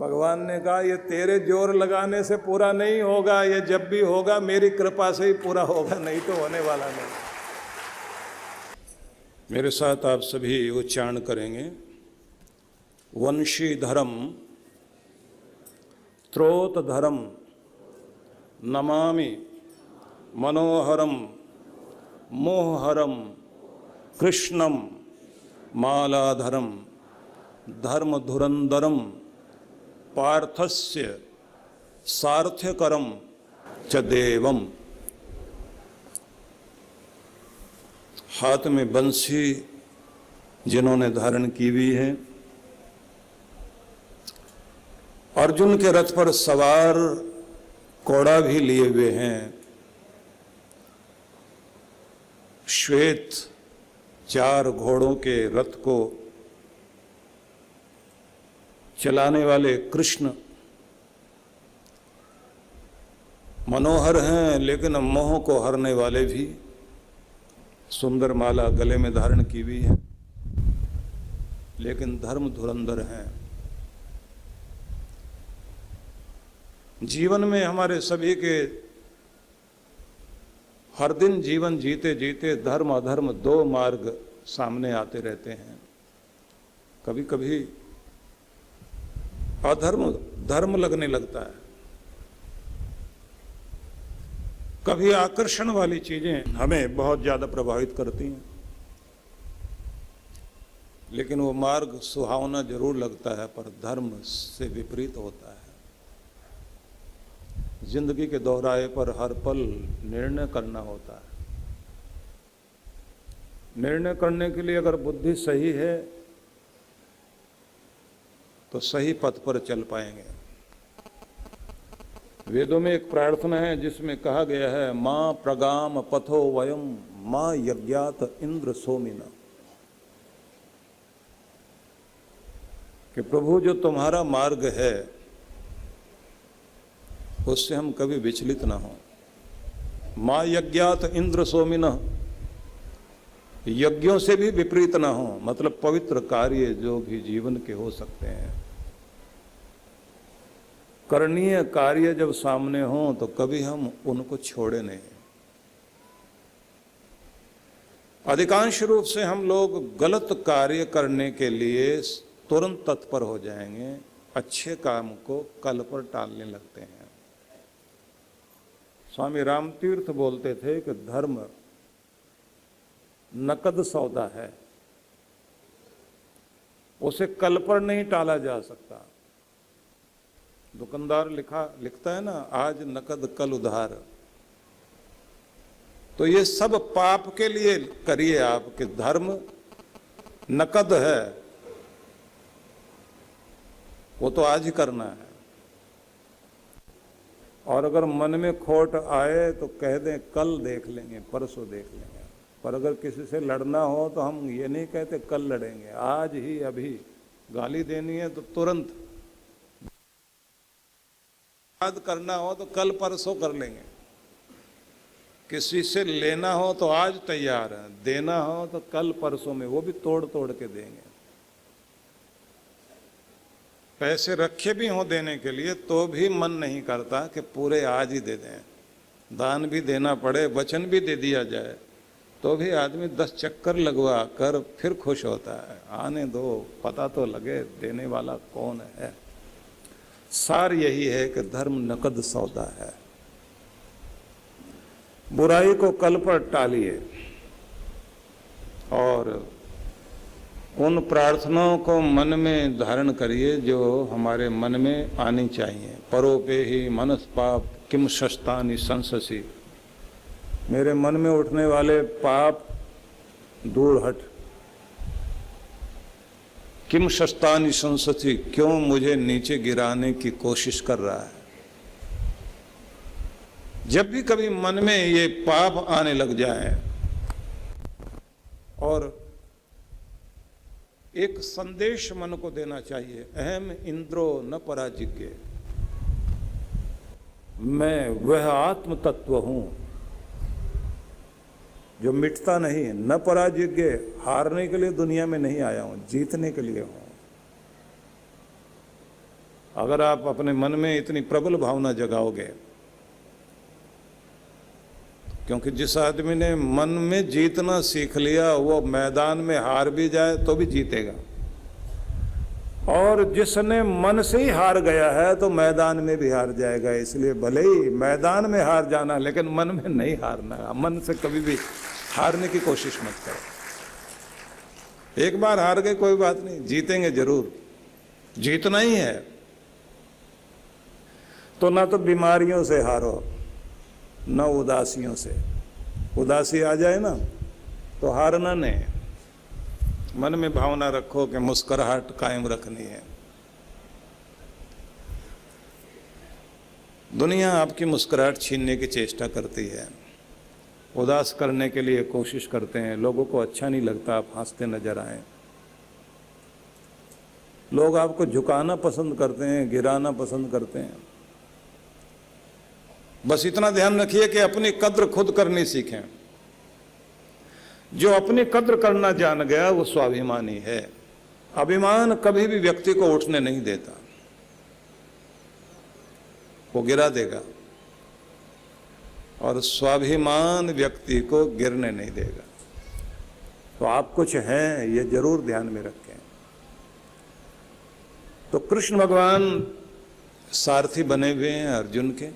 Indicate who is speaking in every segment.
Speaker 1: भगवान ने कहा ये तेरे जोर लगाने से पूरा नहीं होगा, ये जब भी होगा मेरी कृपा से ही पूरा होगा, नहीं तो होने वाला नहीं। मेरे साथ आप सभी उच्चारण करेंगे। वंशी धर्म त्रोत धर्म नमामि मनोहरम मोहहरम कृष्णम मालाधरम धर्म धुरंधरम पार्थस्य सार्थ्यकरम च देवम। हाथ में बंसी जिन्होंने धारण की हुई है, अर्जुन के रथ पर सवार कोड़ा भी लिए हुए हैं, श्वेत 4 घोड़ों के रथ को चलाने वाले कृष्ण मनोहर हैं, लेकिन मोह को हरने वाले भी। सुंदर माला गले में धारण की हुई है, लेकिन धर्म धुरंधर हैं। जीवन में हमारे सभी के हर दिन जीवन जीते जीते धर्म अधर्म 2 मार्ग सामने आते रहते हैं। कभी कभी अधर्म धर्म लगने लगता है, कभी आकर्षण वाली चीजें हमें बहुत ज्यादा प्रभावित करती हैं, लेकिन वो मार्ग सुहावना जरूर लगता है पर धर्म से विपरीत होता है। जिंदगी के दोहराए पर हर पल निर्णय करना होता है। निर्णय करने के लिए अगर बुद्धि सही है तो सही पथ पर चल पाएंगे। वेदों में एक प्रार्थना है जिसमें कहा गया है, मां प्रगाम पथो वयम मां यज्ञात इंद्र सोमिना, कि प्रभु जो तुम्हारा मार्ग है उससे हम कभी विचलित ना हो। मां यज्ञात इंद्र सोमिना, यज्ञों से भी विपरीत ना हो, मतलब पवित्र कार्य जो भी जीवन के हो सकते हैं, करणीय कार्य जब सामने हो तो कभी हम उनको छोड़े नहीं। अधिकांश रूप से हम लोग गलत कार्य करने के लिए तुरंत तत्पर हो जाएंगे, अच्छे काम को कल पर टालने लगते हैं। स्वामी रामतीर्थ बोलते थे कि धर्म नकद सौदा है, उसे कल पर नहीं टाला जा सकता। दुकानदार लिखता है ना, आज नकद कल उधार। तो ये सब पाप के लिए करिए आप कि धर्म नकद है, वो तो आज ही करना है। और अगर मन में खोट आए तो कह दें कल देख लेंगे, परसों देख लेंगे। पर अगर किसी से लड़ना हो तो हम ये नहीं कहते कल लड़ेंगे, आज ही अभी। गाली देनी है तो तुरंत, याद करना हो तो कल परसों कर लेंगे। किसी से लेना हो तो आज तैयार है, देना हो तो कल परसों में, वो भी तोड़ तोड़ के देंगे। पैसे रखे भी हों देने के लिए तो भी मन नहीं करता कि पूरे आज ही दे दें। दान भी देना पड़े, वचन भी दे दिया जाए तो भी आदमी 10 चक्कर लगवा कर फिर खुश होता है। आने दो, पता तो लगे देने वाला कौन है। सार यही है कि धर्म नकद सौदा है। बुराई को कल पर टालिए और उन प्रार्थनाओं को मन में धारण करिए जो हमारे मन में आनी चाहिए। परोपे ही मनस पाप किम शस्तानि संससी, मेरे मन में उठने वाले पाप दूर हट। किम शस्तानि संससी, क्यों मुझे नीचे गिराने की कोशिश कर रहा है। जब भी कभी मन में ये पाप आने लग जाए और एक संदेश मन को देना चाहिए, अहम इंद्रो न पराजिज्ञ, मैं वह आत्म तत्व हूं जो मिटता नहीं। न पराजिज्ञ, हारने के लिए दुनिया में नहीं आया हूं, जीतने के लिए हूं। अगर आप अपने मन में इतनी प्रबल भावना जगाओगे, क्योंकि जिस आदमी ने मन में जीतना सीख लिया वो मैदान में हार भी जाए तो भी जीतेगा, और जिसने मन से ही हार गया है तो मैदान में भी हार जाएगा। इसलिए भले ही मैदान में हार जाना, लेकिन मन में नहीं हारना। मन से कभी भी हारने की कोशिश मत करो। एक बार हार गए कोई बात नहीं, जीतेंगे जरूर, जीतना ही है। तो ना तो बीमारियों से हारो, न उदासियों से। उदासी आ जाए ना तो हारना नहीं, मन में भावना रखो कि मुस्कुराहट कायम रखनी है। दुनिया आपकी मुस्कुराहट छीनने की चेष्टा करती है, उदास करने के लिए कोशिश करते हैं। लोगों को अच्छा नहीं लगता आप हंसते नजर आए। लोग आपको झुकाना पसंद करते हैं, गिराना पसंद करते हैं। बस इतना ध्यान रखिए कि अपनी कद्र खुद करनी सीखें। जो अपनी कद्र करना जान गया वो स्वाभिमानी है। अभिमान कभी भी व्यक्ति को उठने नहीं देता, वो गिरा देगा, और स्वाभिमान व्यक्ति को गिरने नहीं देगा। तो आप कुछ हैं ये जरूर ध्यान में रखें। तो कृष्ण भगवान सारथी बने हुए हैं अर्जुन के,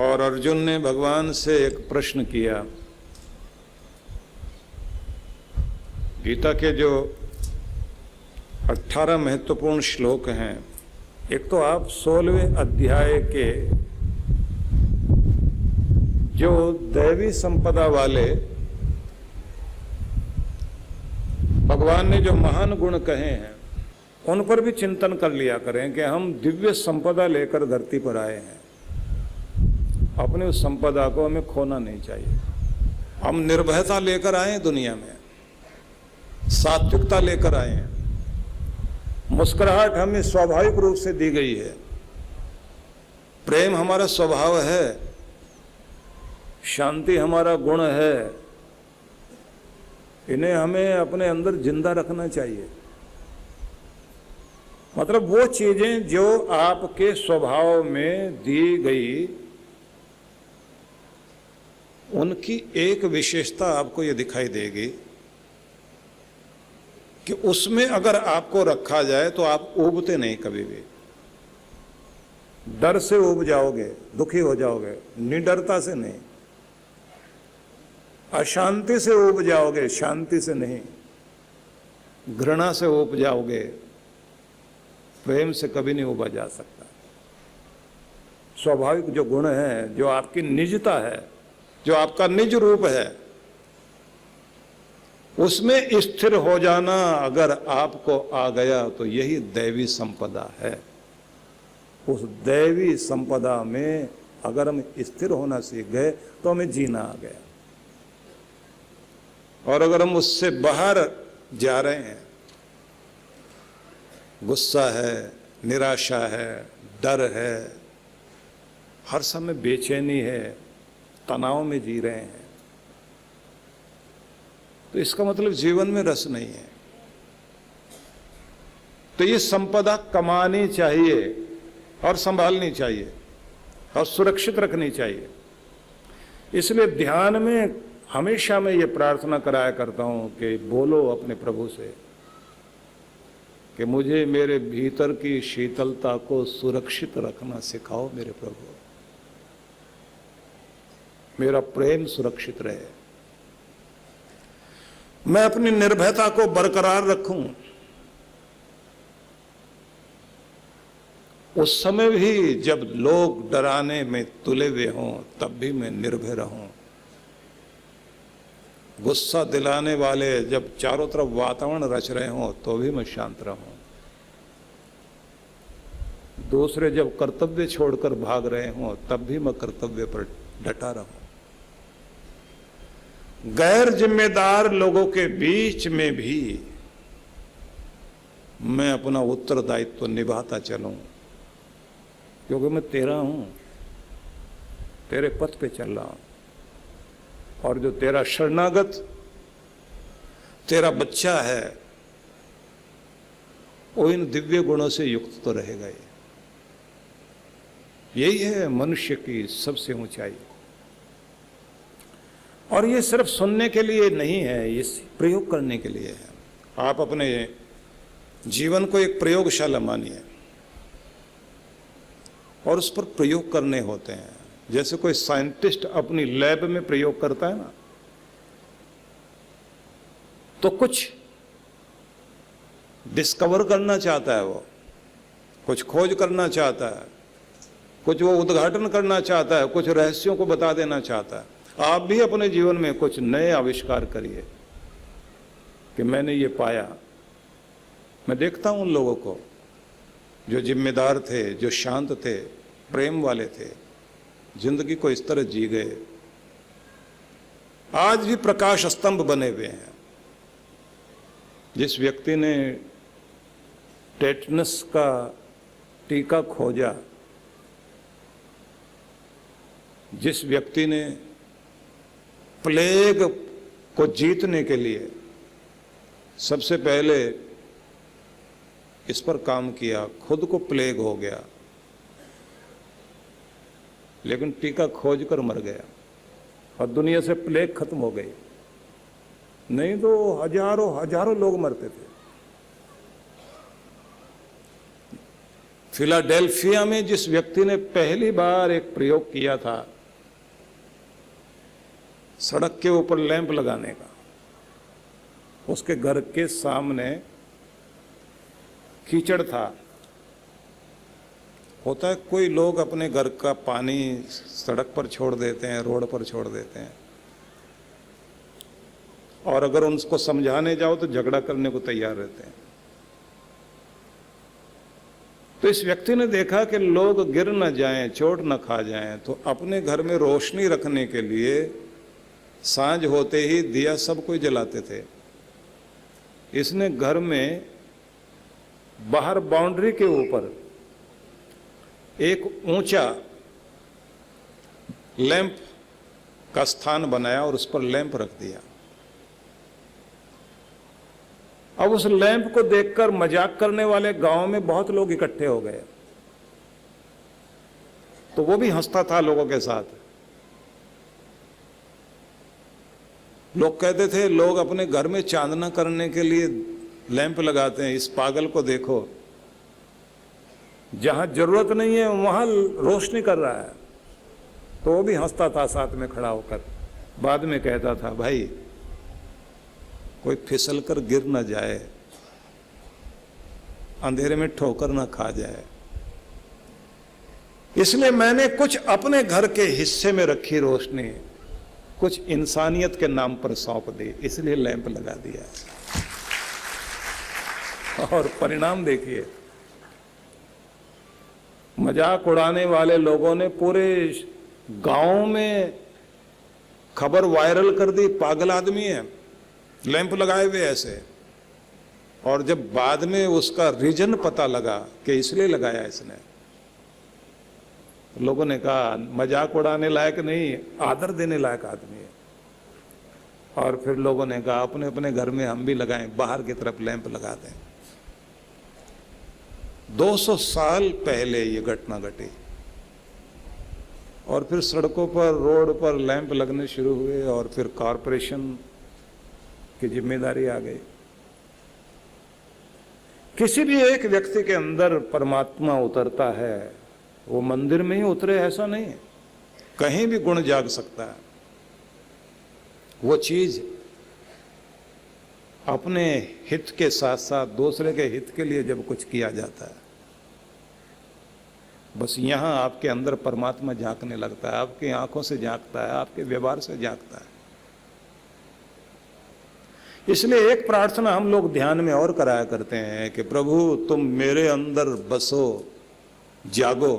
Speaker 1: और अर्जुन ने भगवान से एक प्रश्न किया। गीता के जो 18 महत्वपूर्ण श्लोक हैं, एक तो आप 16वें अध्याय के जो दैवी संपदा वाले भगवान ने जो महान गुण कहे हैं उन पर भी चिंतन कर लिया करें कि हम दिव्य संपदा लेकर धरती पर आए हैं। अपनी उस संपदा को हमें खोना नहीं चाहिए। हम निर्भयता लेकर आए दुनिया में, सात्विकता लेकर आए हैं। मुस्कुराहट हमें स्वाभाविक रूप से दी गई है। प्रेम हमारा स्वभाव है, शांति हमारा गुण है। इन्हें हमें अपने अंदर जिंदा रखना चाहिए। मतलब वो चीजें जो आपके स्वभाव में दी गई, उनकी एक विशेषता आपको ये दिखाई देगी कि उसमें अगर आपको रखा जाए तो आप ऊबते नहीं कभी भी। डर से ऊब जाओगे, दुखी हो जाओगे, निडरता से नहीं। अशांति से ऊब जाओगे, शांति से नहीं। घृणा से ऊब जाओगे, प्रेम से कभी नहीं ऊबा जा सकता। स्वाभाविक जो गुण है, जो आपकी निजता है, जो आपका निज रूप है, उसमें स्थिर हो जाना अगर आपको आ गया तो यही दैवी संपदा है। उस दैवी संपदा में अगर हम स्थिर होना सीख गए तो हमें जीना आ गया। और अगर हम उससे बाहर जा रहे हैं, गुस्सा है, निराशा है, डर है, हर समय बेचैनी है, तनाव में जी रहे हैं, तो इसका मतलब जीवन में रस नहीं है। तो ये संपदा कमानी चाहिए और संभालनी चाहिए और सुरक्षित रखनी चाहिए। इसलिए ध्यान में हमेशा मैं ये प्रार्थना कराया करता हूं कि बोलो अपने प्रभु से कि मुझे मेरे भीतर की शीतलता को सुरक्षित रखना सिखाओ मेरे प्रभु। मेरा प्रेम सुरक्षित रहे, मैं अपनी निर्भयता को बरकरार रखूं। उस समय भी जब लोग डराने में तुले हुए हों तब भी मैं निर्भय रहूं। गुस्सा दिलाने वाले जब चारों तरफ वातावरण रच रहे हों तो भी मैं शांत रहूं। दूसरे जब कर्तव्य छोड़कर भाग रहे हों तब भी मैं कर्तव्य पर डटा रहूं। गैर जिम्मेदार लोगों के बीच में भी मैं अपना उत्तरदायित्व निभाता चलूं, क्योंकि मैं तेरा हूं, तेरे पथ पे चल रहा हूं। और जो तेरा शरणागत, तेरा बच्चा है, वो इन दिव्य गुणों से युक्त तो रहेगा ही। यही है मनुष्य की सबसे ऊंचाई। और ये सिर्फ सुनने के लिए नहीं है, ये प्रयोग करने के लिए है। आप अपने जीवन को एक प्रयोगशाला मानिए और उस पर प्रयोग करने होते हैं। जैसे कोई साइंटिस्ट अपनी लैब में प्रयोग करता है ना, तो कुछ डिस्कवर करना चाहता है, वो कुछ खोज करना चाहता है, कुछ वो उद्घाटन करना चाहता है, कुछ रहस्यों को बता देना चाहता है। आप भी अपने जीवन में कुछ नए आविष्कार करिए कि मैंने ये पाया। मैं देखता हूं उन लोगों को जो जिम्मेदार थे, जो शांत थे, प्रेम वाले थे, जिंदगी को इस तरह जी गए, आज भी प्रकाश स्तंभ बने हुए हैं। जिस व्यक्ति ने टेटनस का टीका खोजा, जिस व्यक्ति ने प्लेग को जीतने के लिए सबसे पहले इस पर काम किया, खुद को प्लेग हो गया लेकिन टीका खोज कर मर गया और दुनिया से प्लेग खत्म हो गई। नहीं तो हजारों हजारों लोग मरते थे। फिलाडेल्फिया में जिस व्यक्ति ने पहली बार एक प्रयोग किया था सड़क के ऊपर लैंप लगाने का, उसके घर के सामने कीचड़ था। होता है कोई लोग अपने घर का पानी सड़क पर छोड़ देते हैं, रोड पर छोड़ देते हैं, और अगर उनको समझाने जाओ तो झगड़ा करने को तैयार रहते हैं। तो इस व्यक्ति ने देखा कि लोग गिर न जाएं, चोट न खा जाएं, तो अपने घर में रोशनी रखने के लिए सांझ होते ही दिया सब कोई जलाते थे। इसने घर में बाहर बाउंड्री के ऊपर एक ऊंचा लैंप का स्थान बनाया और उस पर लैंप रख दिया। अब उस लैंप को देखकर मजाक करने वाले गांव में बहुत लोग इकट्ठे हो गए, तो वो भी हंसता था लोगों के साथ। लोग कहते थे लोग अपने घर में चांदना करने के लिए लैंप लगाते हैं, इस पागल को देखो, जहां जरूरत नहीं है वहां रोशनी कर रहा है। तो वो भी हंसता था साथ में खड़ा होकर। बाद में कहता था भाई कोई फिसल कर गिर ना जाए, अंधेरे में ठोकर ना खा जाए, इसलिए मैंने कुछ अपने घर के हिस्से में रखी रोशनी कुछ इंसानियत के नाम पर सौंप दी, इसलिए लैंप लगा दिया। और परिणाम देखिए, मजाक उड़ाने वाले लोगों ने पूरे गांव में खबर वायरल कर दी, पागल आदमी है, लैंप लगाए हुए ऐसे। और जब बाद में उसका रीजन पता लगा कि इसलिए लगाया इसने, लोगों ने कहा मजाक उड़ाने लायक नहीं, आदर देने लायक आदमी है। और फिर लोगों ने कहा अपने अपने घर में हम भी लगाएं, बाहर की तरफ लैंप लगा दें। 200 साल पहले ये घटना घटी और फिर सड़कों पर, रोड पर लैंप लगने शुरू हुए और फिर कॉरपोरेशन की जिम्मेदारी आ गई। किसी भी एक व्यक्ति के अंदर परमात्मा उतरता है, वो मंदिर में ही उतरे ऐसा नहीं है, कहीं भी गुण जाग सकता है। वो चीज अपने हित के साथ साथ दूसरे के हित के लिए जब कुछ किया जाता है, बस यहां आपके अंदर परमात्मा झांकने लगता है, आपकी आंखों से झांकता है, आपके व्यवहार से झांकता है। इसलिए एक प्रार्थना हम लोग ध्यान में और कराया करते हैं कि प्रभु तुम मेरे अंदर बसो, जागो,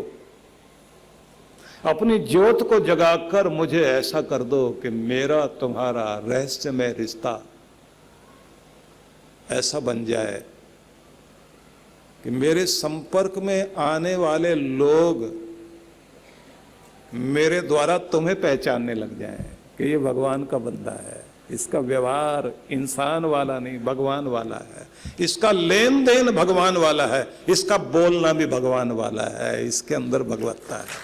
Speaker 1: अपनी ज्योत को जगाकर मुझे ऐसा कर दो कि मेरा तुम्हारा रहस्यमय रिश्ता ऐसा बन जाए कि मेरे संपर्क में आने वाले लोग मेरे द्वारा तुम्हें पहचानने लग जाएं कि ये भगवान का बंदा है, इसका व्यवहार इंसान वाला नहीं, भगवान वाला है। इसका लेन देन भगवान वाला है, इसका बोलना भी भगवान वाला है। इसके अंदर भगवत्ता है।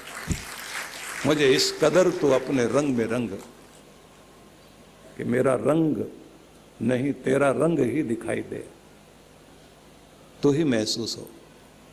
Speaker 1: मुझे इस कदर तो अपने रंग में रंग, कि मेरा रंग नहीं तेरा रंग ही दिखाई दे, तो ही महसूस हो।